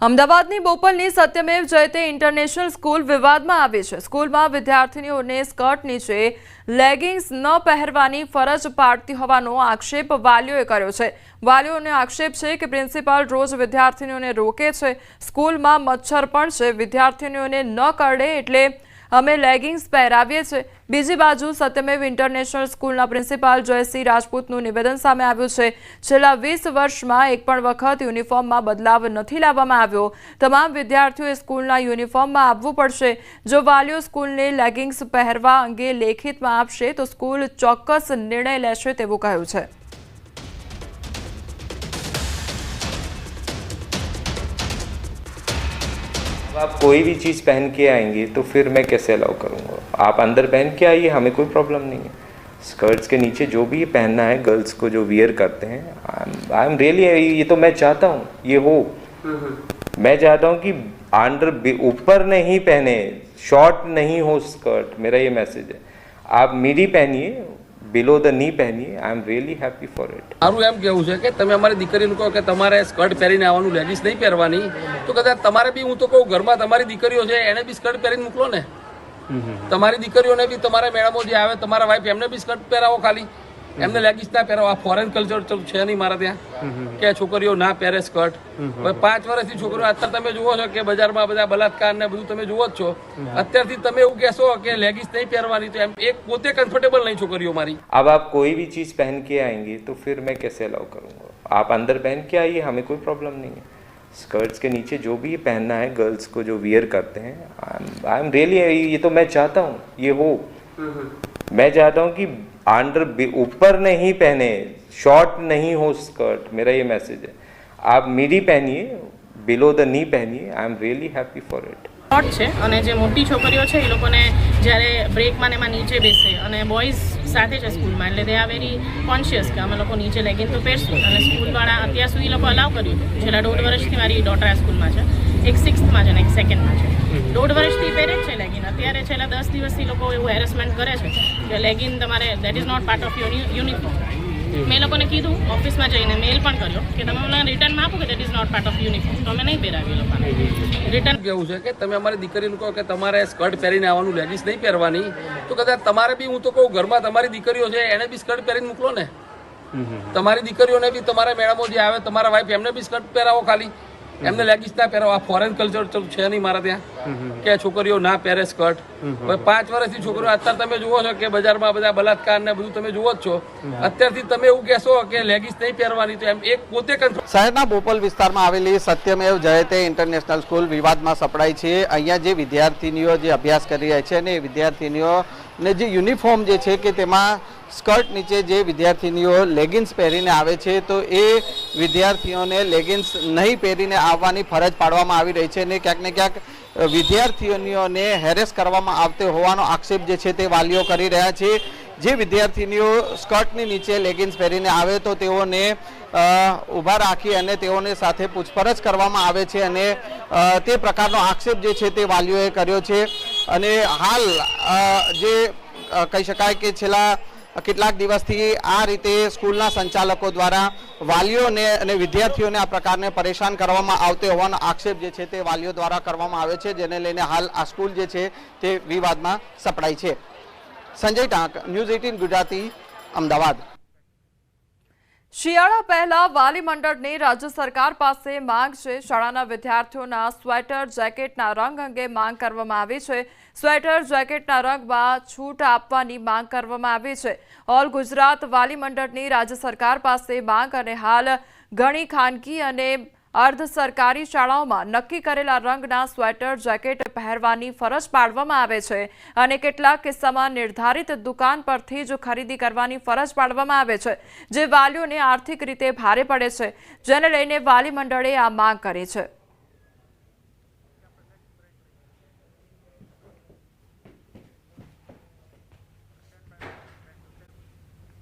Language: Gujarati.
અમદાવાદની બોપલની સત્યમેવ જયતે ઇન્ટરનેશનલ સ્કૂલ વિવાદમાં આવી છે। સ્કૂલમાં વિદ્યાર્થીનીઓને સ્કર્ટ નીચે લેગિંગ્સ ન પહેરવાની ફરજ પાડતી હોવાનો આક્ષેપ વાલીઓએ કર્યો છે। વાલીઓનો આક્ષેપ છે કે પ્રિન્સિપાલ રોજ વિદ્યાર્થીનીઓને રોકે છે। સ્કૂલમાં મચ્છર પણ છે, વિદ્યાર્થીનીઓને ન કરડે એટલે અમે લેગિંગ્સ પહેરાવીએ છીએ। બીજી બાજુ સત્યમેવ ઇન્ટરનેશનલ સ્કૂલના પ્રિન્સિપાલ જયસિંહ રાજપૂતનું નિવેદન સામે આવ્યું છે। છેલ્લા 20 વર્ષમાં એક પણ વખત યુનિફોર્મમાં બદલાવ નથી લાવવામાં આવ્યો। તમામ વિદ્યાર્થીઓએ સ્કૂલના યુનિફોર્મમાં આવવું પડશે। જો વાલીઓ સ્કૂલને લેગિંગ્સ પહેરવા અંગે લેખિતમાં આપશે તો સ્કૂલ ચોક્કસ નિર્ણય લેશે તેવું કહ્યું છે। आप कोई भी चीज़ पहन के आएंगे तो फिर मैं कैसे अलाउ करूँगा। आप अंदर पहन के आइए, हमें कोई प्रॉब्लम नहीं है। स्कर्ट्स के नीचे जो भी पहनना है गर्ल्स को जो वियर करते हैं, आई एम रियली, ये तो मैं चाहता हूँ ये हो। मैं चाहता हूँ कि अंडर ऊपर नहीं पहने, शॉर्ट नहीं हो स्कर्ट, मेरा ये मैसेज है। आप मिडी पहनिए, बिलो द नी पहनिए, I am really happy for it. મારું એમ કહેવું છે કે તમે અમારી દીકરીને કહો કે તમારે સ્કર્ટ પહેરીને આવવાનું, લેગીસ નહીં પહેરવાની, તો કદાચ તમારે બી, હું તો કહું ઘરમાં તમારી દીકરીઓ છે એને બી સ્કર્ટ પહેરીને મોકલો ને। તમારી દીકરીઓને બી તમારા મેળામાં જે આવે તમારા વાઈફ એમને બી સ્કર્ટ પહેરાવો, ખાલી એમને લેગીસ ના પહેરાવો। આ ફોરેન કલ્ચર છે નહીં મારા ત્યાં કે છોકરીઓ ના પહેરે સ્કર્ટ। હવે 5 વર્ષથી છોકરીઓ, અત્યારે તમે જુઓ છો કે બજારમાં બધા બલાત્કાર ને બધું તમે જુઓ જ છો। અત્યારથી તમે એવું કહેશો કે લેગીસ નહીં પહેરવાની તો એમ એક પોતે કમ્ફર્ટેબલ નહીં છોકરીઓ મારી। अब आप कोई भी चीज़ पहन के आएंगे तो फिर मैं कैसे अलाउ करूँगा। आप अंदर पहन के आइए, हमें कोई प्रॉब्लम नहीं है। स्कर्ट्स के नीचे जो भी पहनना है गर्ल्स को जो वियर करते हैं, आई एम रियली, ये तो मैं चाहता हूँ ये हो। मैं चाहता हूँ कि अंडर ऊपर नहीं पहने, शॉर्ट नहीं हो स्कर्ट, मेरा ये मैसेज है। आप मिडी पहनिए, बिलो द नी पहनिए, I am really happy for it. Short છે અને જે મોટી છોકરીઓ છે એ લોકોને જ્યારે બ્રેકમાં ને એમાં નીચે બેસે અને બોયઝ સાથે છે સ્કૂલમાં, એટલે દે આર વેરી કોન્શિયસ કે અમે લોકો નીચે લેગિંગ તો પહેરશું। અને સ્કૂલવાળા અત્યાર સુધી લોકો અલાવ કર્યું હતું। છેલ્લા 1.5 વર્ષથી મારી ડોટર આ સ્કૂલમાં છે, એક 6th છે ને એક 2nd છે। 1.5 વર્ષથી પહેરે જ છે લેગિંગ। અત્યારે છેલ્લા 10 દિવસથી લોકો એવું હેરેસમેન્ટ કરે છે કે લેગિંગ તમારે that is not part of uniform. મેં લોકોને કીધું, ઓફિસમાં જઈને મેલ પણ કર્યો કે તમે મને રિટર્નમાં આપો કે that is not part of uniform, તો અમે નહીં પહેરાવી લોકોને રિટર્ન। કેવું છે કે તમે અમારી દીકરીને કહો કે તમારે સ્કર્ટ પહેરીને આવવાનું, લેગીસ નહીં પહેરવાની, તો કદાચ તમારે બી, હું તો કહું ઘરમાં તમારી દીકરીઓ છે એને બી સ્કર્ટ પહેરીને મોકલો ને। તમારી દીકરીઓને બી તમારા મેળામાં જે આવે તમારા વાઈફ એમને બી સ્કર્ટ પહેરાવો, ખાલી એમને લેગીસ ના પહેરાવો। આ ફોરેન કલ્ચર છે નહીં મારા ત્યાં કે છોકરીઓ ના પહેરે સ્કર્ટ। હવે 5 વર્ષથી છોકરીઓ, અત્યારે તમે જુઓ છો કે બજારમાં બધા બલાત્કાર ને બધું તમે જુઓ જ છો। અત્યારથી તમે એવું કહેશો કે લેગીસ નહીં પહેરવાની તો એમ એક પોતે શહેરના બોપલ વિસ્તારમાં આવેલી સત્યમેવ જયતે ઇન્ટરનેશનલ સ્કૂલ વિવાદમાં સપડાઈ છે। અહીંયા જે વિદ્યાર્થીનીઓ જે અભ્યાસ કરી રહી છે ને એ વિદ્યાર્થીનીઓને જે યુનિફોર્મ જે છે કે તેમાં સ્કર્ટ નીચે જે વિદ્યાર્થીનીઓ લેગિન્સ પહેરીને આવે છે તો એ વિદ્યાર્થીઓને લેગિન્સ નહીં પહેરીને આવવાની ફરજ પાડવામાં આવી રહી છે અને ક્યાંક ને ક્યાંક વિદ્યાર્થીનીઓને હેરેસ કરવામાં આવતો હોવાનો આક્ષેપ જે છે તે વાલીઓ કરી રહ્યા છે। જે વિદ્યાર્થીનીઓ સ્કર્ટની નીચે લેગિન્સ પહેરીને આવે તો તેઓને ઊભા રાખી અને તેઓને સાથે પૂછપરછ કરવામાં આવે છે અને તે પ્રકારનો આક્ષેપ જે છે તે વાલીઓએ કર્યો છે। અને હાલ જે કહી શકાય કે છેલ્લા કેટલાક દિવસથી આ રીતે સ્કૂલના સંચાલકો દ્વારા વાલીઓને અને વિદ્યાર્થીઓને આ પ્રકારને પરેશાન કરવામાં આવતો હોવાનો આક્ષેપ જે છે તે વાલીઓ દ્વારા કરવામાં આવે છે, જેને લઈને હાલ આ સ્કૂલ જે છે તે વિવાદમાં સપડાઈ છે। સંજય ટાંક, ન્યૂઝ 18 ગુજરાતી, અમદાવાદ। શિયાળા પહેલા વાલી મંડળની રાજ્ય સરકાર પાસે માંગ છે। શાળાના વિદ્યાર્થીઓના સ્વેટર જેકેટના રંગ અંગે માંગ કરવામાં આવી છે। સ્વેટર જેકેટના રંગમાં છૂટ આપવાની માંગ કરવામાં આવી છે। ઓલ ગુજરાત વાલી મંડળની રાજ્ય સરકાર પાસે માંગ અને હાલ ઘણી ખાનગી અને અર્ધ સરકારી શાળાઓમાં નક્કી કરેલા રંગના સ્વેટર જેકેટ પહેરવાની ફરજ પાડવામાં આવે છે અને કેટલાક કિસ્સામાં નિર્ધારિત દુકાન પરથી જ ખરીદી કરવાની ફરજ પાડવામાં આવે છે, જે વાલીઓને આર્થિક રીતે ભારે પડે છે, જેને લઈને વાલી મંડળે આ માંગ કરી છે।